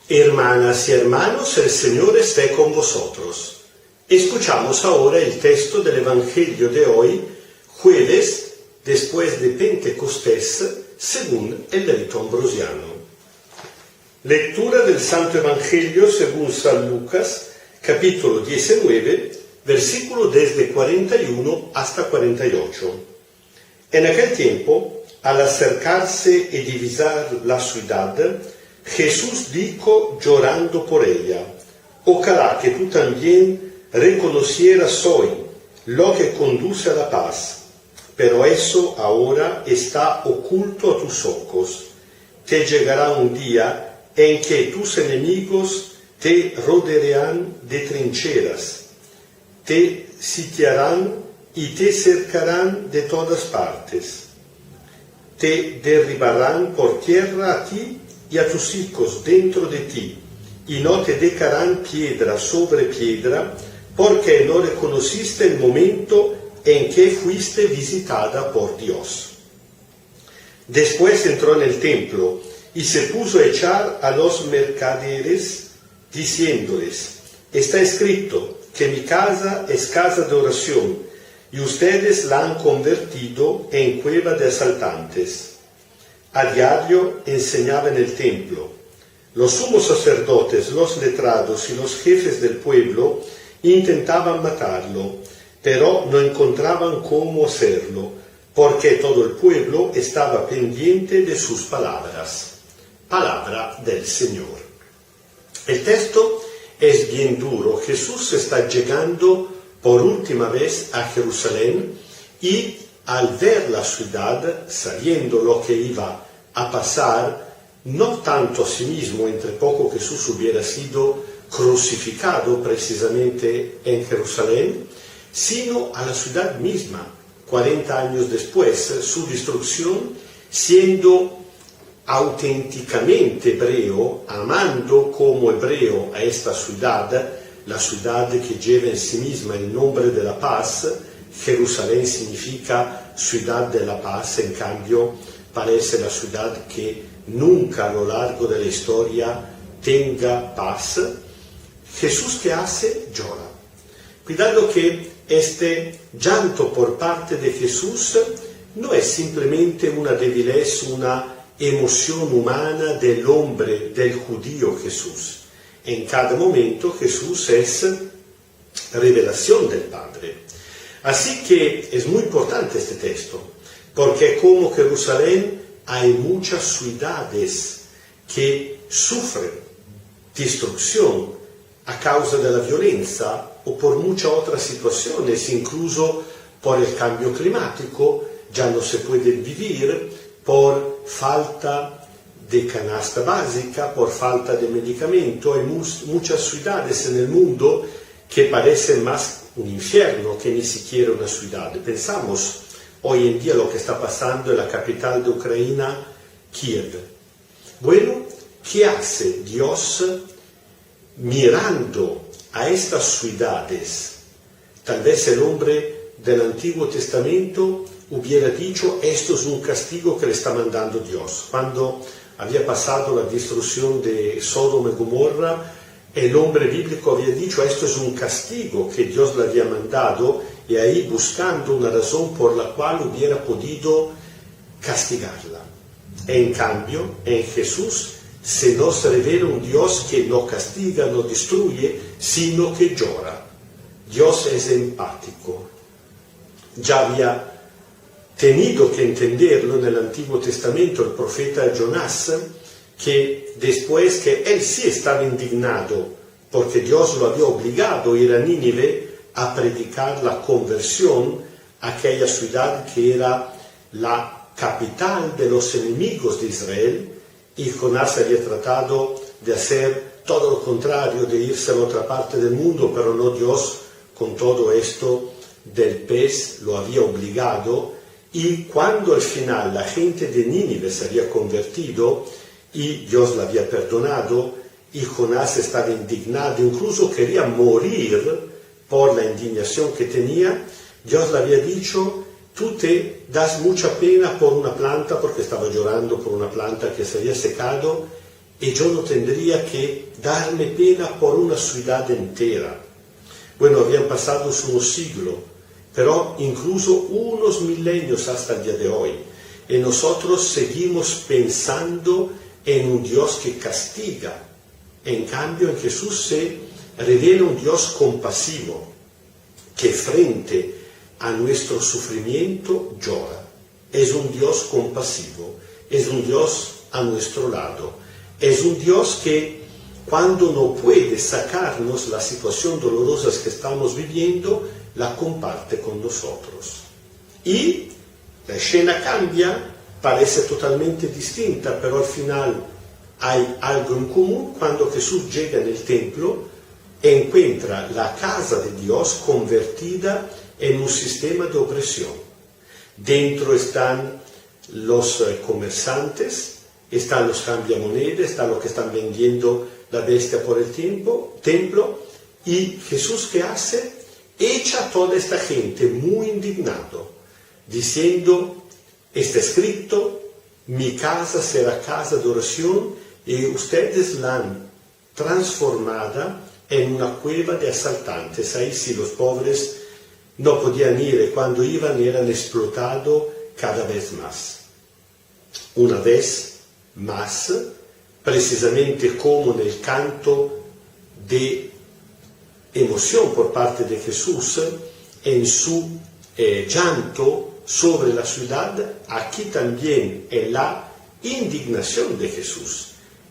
Hermanas y hermanos, el Señor esté con vosotros. Escuchamos ahora el texto del Evangelio de hoy, jueves después de Pentecostés, según el rito ambrosiano. Lectura del Santo Evangelio según San Lucas, capítulo 19, versículo desde 41 hasta 48. En aquel tiempo, al acercarse y divisar la ciudad, Jesús dijo llorando por ella: ojalá que tú también reconocieras hoy lo que conduce a la paz, pero eso ahora está oculto a tus ojos. Te llegará un día en que tus enemigos te rodearán de trincheras, te sitiarán y te cercarán de todas partes. Te derribarán por tierra a ti y a tus hijos dentro de ti, y no te dejarán piedra sobre piedra, porque no reconociste el momento en que fuiste visitada por Dios. Después entró en el templo y se puso a echar a los mercaderes, diciéndoles: está escrito que mi casa es casa de oración, y ustedes la han convertido en cueva de asaltantes. A diario enseñaba en el templo. Los sumos sacerdotes, los letrados y los jefes del pueblo intentaban matarlo, pero no encontraban cómo hacerlo, porque todo el pueblo estaba pendiente de sus palabras. Palabra del Señor. El texto es bien duro. Jesús está llegando por última vez a Jerusalén y al ver la ciudad, sabiendo lo que iba a pasar, no tanto a sí mismo, entre poco Jesús hubiera sido crucificado precisamente en Jerusalén, sino a la ciudad misma, 40 años después, su destrucción, siendo auténticamente hebreo, amando como hebreo a esta ciudad, la ciudad que lleva en sí misma el nombre de la paz. Jerusalén significa ciudad de la paz, en cambio parece la ciudad que nunca a lo largo de la historia tenga paz. Jesús, ¿qué hace? Llora. Cuidado que este llanto por parte de Jesús no es simplemente una debilez, una emoción humana del hombre, del judío Jesús. En cada momento Jesús es revelación del Padre. Así que es muy importante este texto, porque como Jerusalén hay muchas ciudades que sufren destrucción a causa de la violencia o por muchas otras situaciones, incluso por el cambio climático, ya no se puede vivir por falta de canasta básica, por falta de medicamento. Hay muchas ciudades en el mundo que parecen más un infierno que ni siquiera una ciudad. Pensamos hoy en día lo que está pasando en la capital de Ucrania, Kiev. Bueno, ¿qué hace Dios mirando a estas ciudades? Tal vez el hombre del Antiguo Testamento hubiera dicho: esto es un castigo que le está mandando Dios. Cuando había pasado la destrucción de Sodoma y Gomorra, el hombre bíblico había dicho: esto es un castigo que Dios le había mandado, y ahí buscando una razón por la cual hubiera podido castigarla. En cambio, en Jesús se nos revela un Dios que no castiga, no destruye, sino que llora. Dios es empático. Ya había tenido que entenderlo en el Antiguo Testamento el profeta Jonás, que después que él sí estaba indignado porque Dios lo había obligado a ir a Nínive a predicar la conversión, aquella ciudad que era la capital de los enemigos de Israel, y Jonás había tratado de hacer todo lo contrario, de irse a la otra parte del mundo, pero no Dios, con todo esto del pez, lo había obligado. Y cuando al final la gente de Nínive se había convertido y Dios la había perdonado, y Jonás estaba indignado, incluso quería morir por la indignación que tenía, Dios le había dicho: tú te das mucha pena por una planta, porque estaba llorando por una planta que se había secado, y yo no tendría que darme pena por una ciudad entera. Bueno, habían pasado unos siglos, pero incluso unos milenios hasta el día de hoy, y nosotros seguimos pensando en un Dios que castiga. En cambio, en Jesús se revela un Dios compasivo, que frente a nuestro sufrimiento llora. Es un Dios compasivo, es un Dios a nuestro lado, es un Dios que cuando no puede sacarnos la situación dolorosa que estamos viviendo, la comparte con nosotros. Y la escena cambia, parece totalmente distinta, pero al final hay algo en común cuando Jesús llega en el templo e encuentra la casa de Dios convertida en un sistema de opresión. Dentro están los comerciantes, están los cambiamonedas, están los que están vendiendo la bestia por el templo, y Jesús, ¿qué hace? Echa a toda esta gente muy indignado, diciendo, está escrito, mi casa será casa de oración, y ustedes la han transformada en una cueva de asaltantes. Ahí sí los pobres no podían ir, y cuando iban eran explotados cada vez más. Una vez más, precisamente como en el canto de emoción por parte de Jesús, en su llanto sobre la ciudad, aquí también es la indignación de Jesús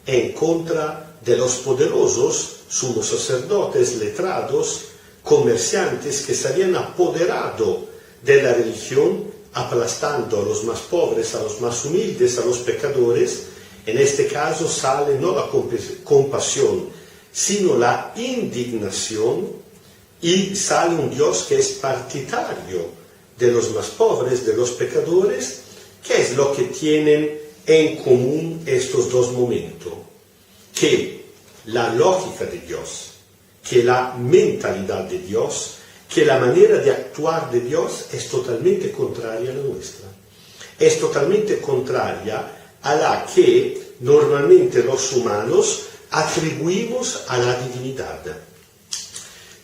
en contra de los poderosos, sumos sacerdotes, letrados, comerciantes que se habían apoderado de la religión, aplastando a los más pobres, a los más humildes, a los pecadores. En este caso sale no la compasión, sino la indignación, y sale un Dios que es partidario de los más pobres, de los pecadores. ¿Qué es lo que tienen en común estos dos momentos? Que la lógica de Dios, que la mentalidad de Dios, que la manera de actuar de Dios es totalmente contraria a la nuestra. Es totalmente contraria a la que normalmente los humanos atribuimos a la divinidad.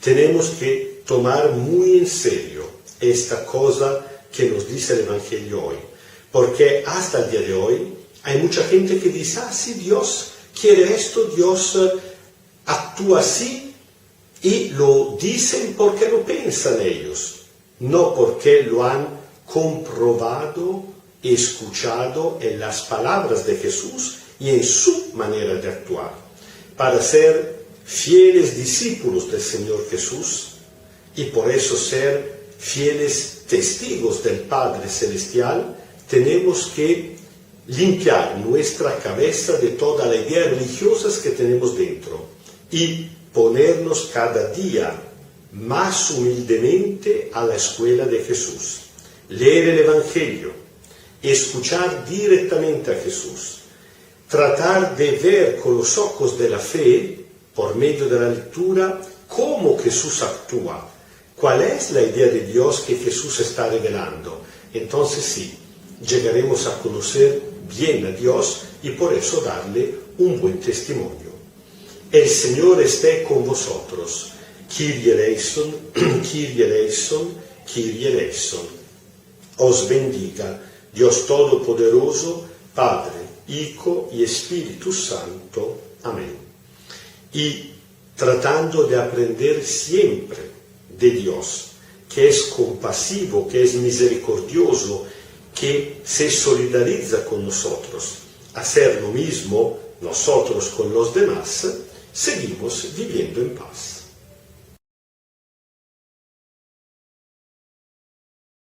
Tenemos que tomar muy en serio esta cosa que nos dice el Evangelio hoy, porque hasta el día de hoy hay mucha gente que dice, sí, Dios quiere esto, Dios actúa así, y lo dicen porque lo piensan ellos, no porque lo han comprobado, escuchado en las palabras de Jesús y en su manera de actuar. Para ser fieles discípulos del Señor Jesús, y por eso ser fieles testigos del Padre Celestial, tenemos que limpiar nuestra cabeza de toda la idea religiosa que tenemos dentro y ponernos cada día más humildemente a la escuela de Jesús. Leer el Evangelio, escuchar directamente a Jesús, tratar de ver con los ojos de la fe, por medio de la lectura, cómo Jesús actúa, cuál es la idea de Dios que Jesús está revelando. Entonces sí, llegaremos a conocer bien a Dios y por eso darle un buen testimonio. El Señor esté con vosotros. Kyrie eleison, Kyrie eleison, Kyrie eleison. Os bendiga Dios Todopoderoso, Padre, Hijo y Espíritu Santo. Amén. Y tratando de aprender siempre de Dios, que es compasivo, que es misericordioso, que se solidariza con nosotros, hacer lo mismo nosotros con los demás, seguimos viviendo en paz.